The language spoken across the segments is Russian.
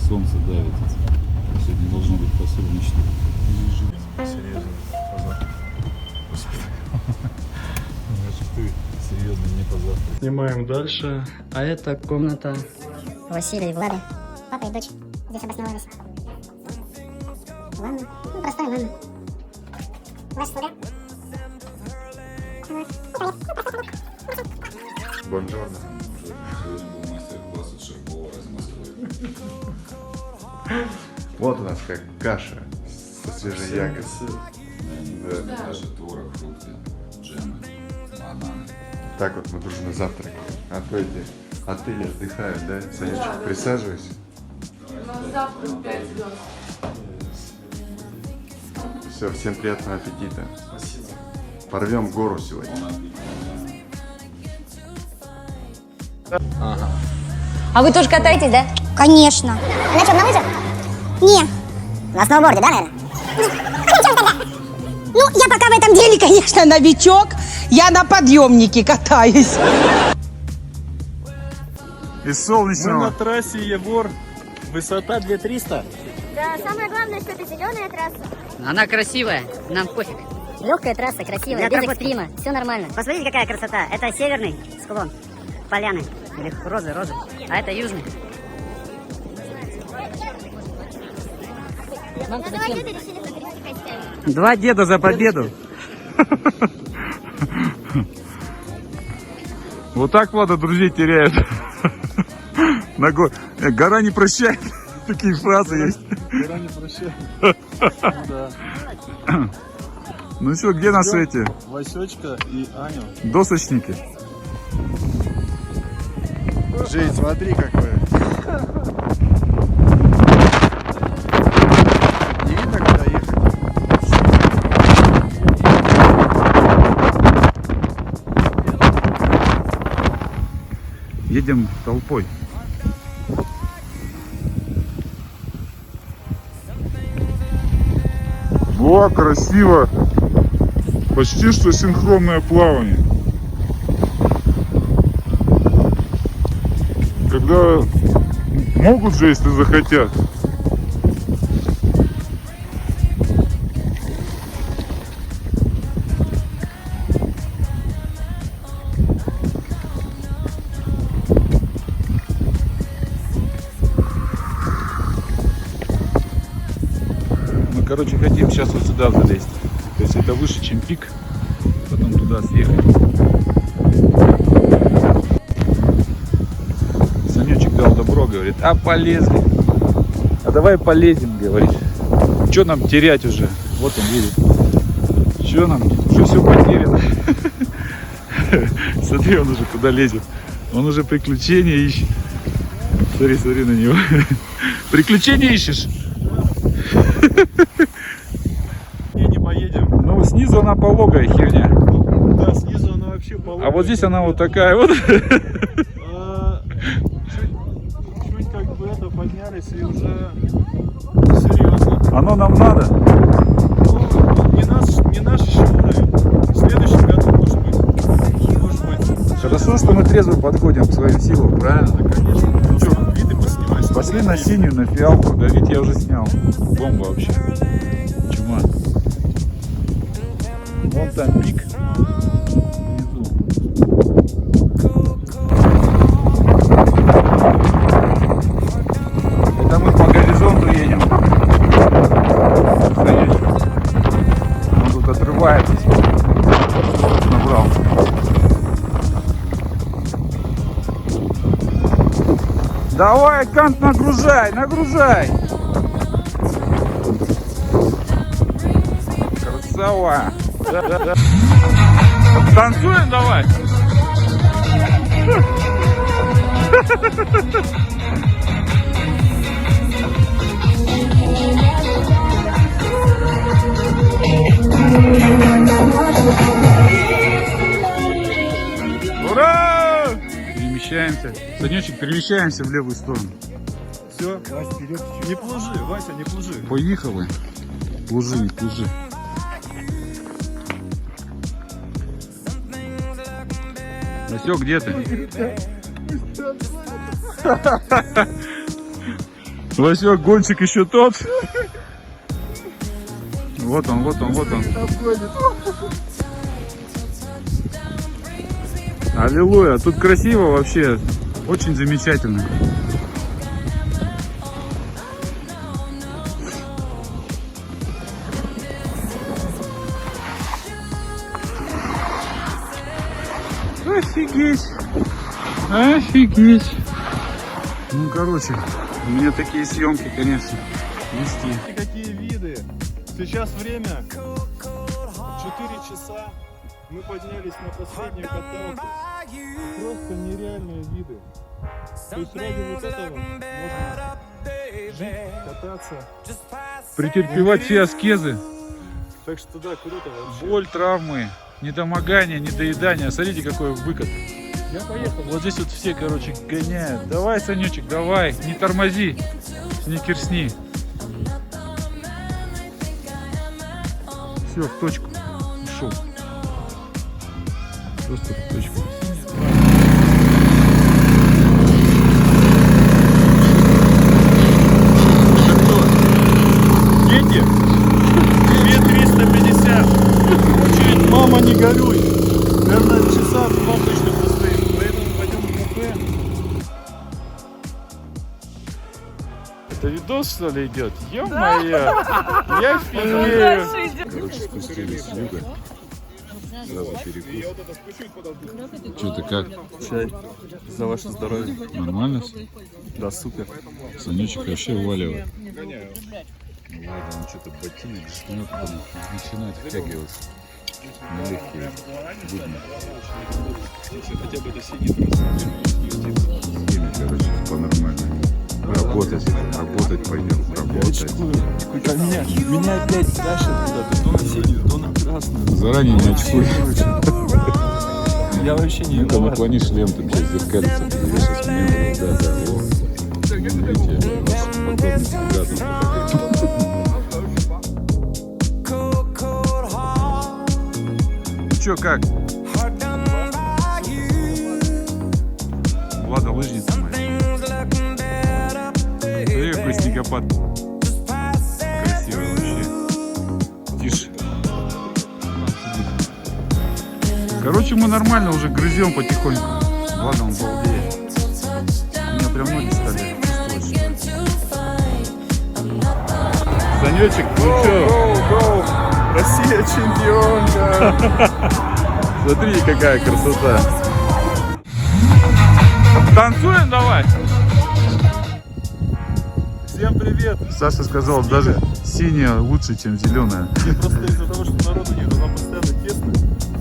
солнце давит. Сегодня должно быть посолнечно. Серьезно, позавтрак. Значит, ты серьезно не позавтрак. Снимаем дальше. А это комната Василия и Влада. Папа и дочь здесь обосновались. Ванна. Ну, простая ванна. Ваш слуга. Бонжорно. Сегодня был мастер-класс от шеф-повара из Москвы. Вот у нас как каша со свежей ягодой. Даже творог, фрукты, джемы, бананы. Так вот мы дружно завтракаем. А то эти отели отдыхают, да? Санечка, присаживайся. У нас завтра 5 звезд. Все, всем приятного аппетита. Порвем гору сегодня. А вы тоже катаетесь, да? Конечно. На чем, на лыжах? Не. На сноуборде, да, наверное? Ну, я пока в этом деле, конечно, новичок. Я на подъемнике катаюсь. Из солнечного. Мы на трассе, Егор. Высота 2300. Да, самое главное, что это зеленая трасса. Она красивая, нам пофиг. Легкая трасса, красивая, без экстрима, все нормально. Посмотрите, какая красота. Это северный склон поляны. Или розы. А это южный. Вам-то зачем? 2 деда за победу. Вот так Влада друзей теряет. Гора не прощает. Такие фразы есть. Гора не прощает. Да. Ну что, где нас эти Васечка и Аню. досочники? Жень, смотри какой. Не видно, куда ехать? Едем толпой. Во, красиво! Почти что синхронное плавание. Когда могут же, если захотят. Мы, короче, хотим сейчас вот сюда залезть. То есть это выше, чем пик. Потом туда съехать. Санечек дал добро, говорит, а полезли. А давай полезем, говорит. Что нам терять уже? Вот он видит. Что нам? Уже все потеряно. Смотри, он уже куда лезет. Он уже приключения ищет. Смотри на него. Приключения ищешь? Не поедем. Ну, снизу она пологая херня. Да, снизу она вообще пологая. А вот здесь она вот такая вот. Чуть как бы это поднялись и уже серьезно. Оно нам надо. Ну, не наш еще уровень. В следующем году может быть. Хорошо, что мы трезво подходим к своим силам, правильно? Да, конечно. Ну что, виды поснимай. Пошли на синюю, на фиалку. Да, вид я уже снял. Бомба вообще. Чума. Вон там пик. Внизу. Это мы по горизонту едем. Конечно. Он тут отрывается. Набрал. Давай, Кант, нагружай. Красава. Да. Танцуем давай. Ура! Перемещаемся. Санечек, перемещаемся в левую сторону. Все, Вася, вперед. Не плужи, Вася, не плужи. Поехали. Плужи, не плужи. Васек, где ты? Васек, гонщик еще тот. Вот он, вот он, вот он. Аллилуйя, тут красиво вообще, очень замечательно. Офигеть, офигеть. Ну, короче, у меня такие съемки, конечно, вести. Какие виды. Сейчас время 4 часа. Мы поднялись на последнюю каталку. Просто нереальные виды. То есть ради вот этого можно жить, кататься. Претерпевать все аскезы, Так что да, круто вообще. боль, травмы, недомогание, недоедание. Смотрите, какой выкат. Я поехал. Вот здесь вот все, короче, гоняют. Давай, Санечек, давай, не тормози, не кирсни. Все, в точку. Ушел. Просто в точку. Дети, 2350. Очередь, мама, не горюй. Наверное, часа 2 точно простоим. Поэтому пойдем в кафе. Это видос, что ли, идет? Ё-моё! Я офигею! Короче, спустились с юга. Сразу перекус. Что-то как? Чай. За ваше здоровье. Нормально? Да, супер. Санечек вообще уваливает. Ладно, он что-то ботинок жмет, там начинает втягиваться. Нелегкие будни. Хотя бы это синий просто. Схеме, короче, по-нормальному. Работать пойдем, работать. Меня опять тащат куда-то. То на синюю, то на красную. Заранее не очкуй. Я вообще не Ну, там виноват. наклони шлем, там сейчас зеркалится. Я сейчас мне да, о. Видите, подобный Ну чё, как? Влада лыжница моя. Смотри, какой снегопад. Красивый вообще. Тише. Короче, мы нормально уже грызем потихоньку. Ладно, он балдеет. У меня прям ноги стали. Санечек, ну чё? Россия чемпионка! Смотри, какая красота. Танцуем давай. Всем привет! Саша сказал, даже синяя лучше, чем зеленая. Не, просто из-за того, что народу нет, она постоянно тесно,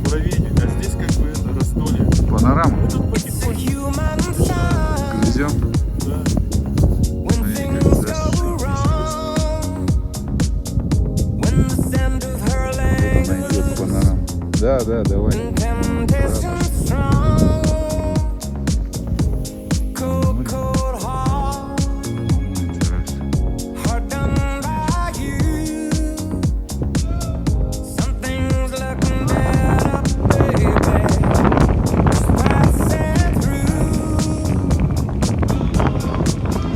муравейник, а здесь как бы это раздолье. Панорама. Мы тут потихоньку. Грызем. Да. Смотри, как зашибись просто. Она идет панорама. Да, давай.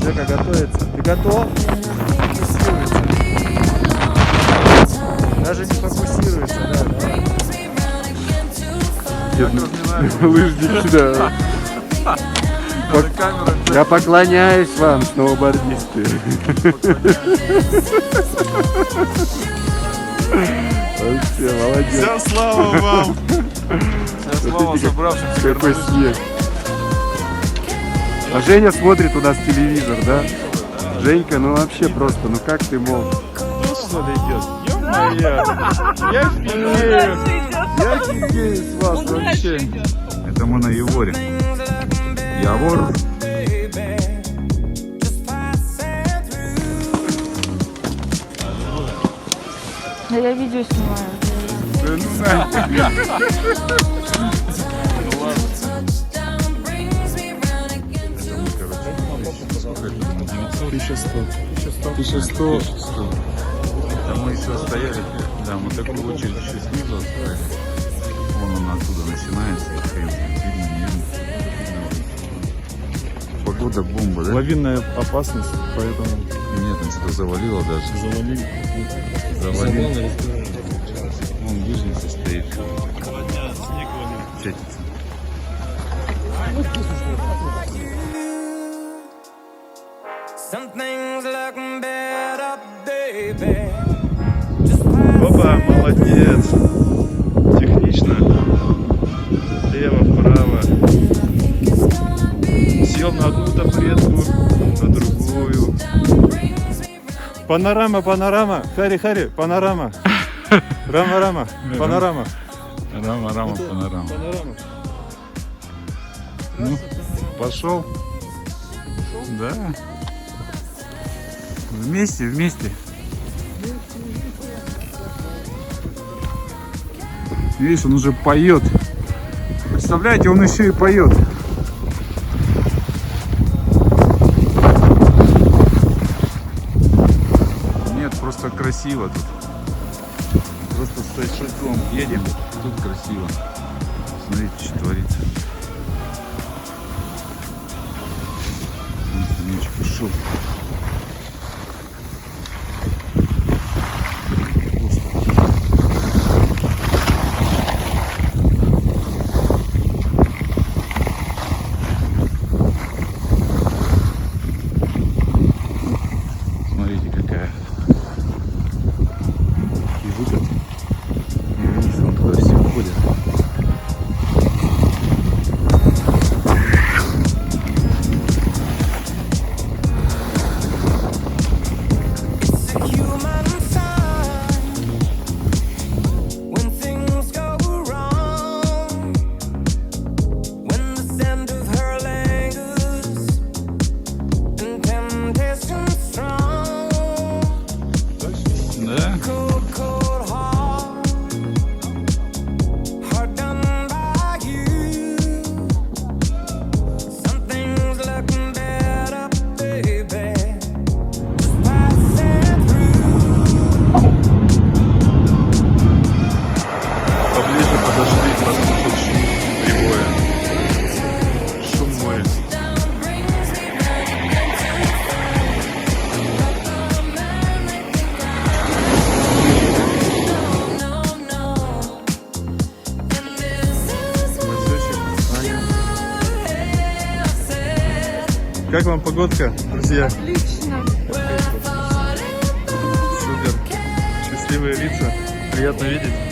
Жека готовится. Ты готов? Даже не фокусируется, да. Лыжники, да. Я поклоняюсь вам, сноубордисты. Вообще, молодец. Вся слава вам! Слава собравшимся. Какой снег. А Женя смотрит у нас телевизор, да? Женька, ну вообще просто, ну как ты мог? Что ли идет? Ё-моё. Я офигею. Я офигею с вас вообще. Это мы на Яворе. Явор. Да я видео снимаю. Это мы еще стояли. Да, мы такую очередь еще снизу оставили. Вон он оттуда начинается. Видно, не видно. Погода бомба, да? Лавинная опасность, поэтому Нет, он что-то завалило даже. завалили. Завалило. Вон лыжница стоит. 2 дня снег валил. Чатится. Опа, молодец. Технично. Лево, вправо. Сел на одну табуретку, на другую. Панорама, панорама. Хари, хари, панорама. Рама, рама, панорама. Рама, панорама. Панорама. Ну, пошел. Да. Вместе, вместе. Видишь, он уже поет. Представляете, он еще и поет. Нет, просто красиво тут. Просто с шагом едем. Тут красиво. Смотрите, что творится. Меч пошел. Смотрите, какая. И выход. И вниз он туда все уходит. Да? Поближе подошли, послушать шум прибоя. Шум моря. Как вам погодка, друзья? Отлично. Супер. Счастливые лица. Приятно видеть.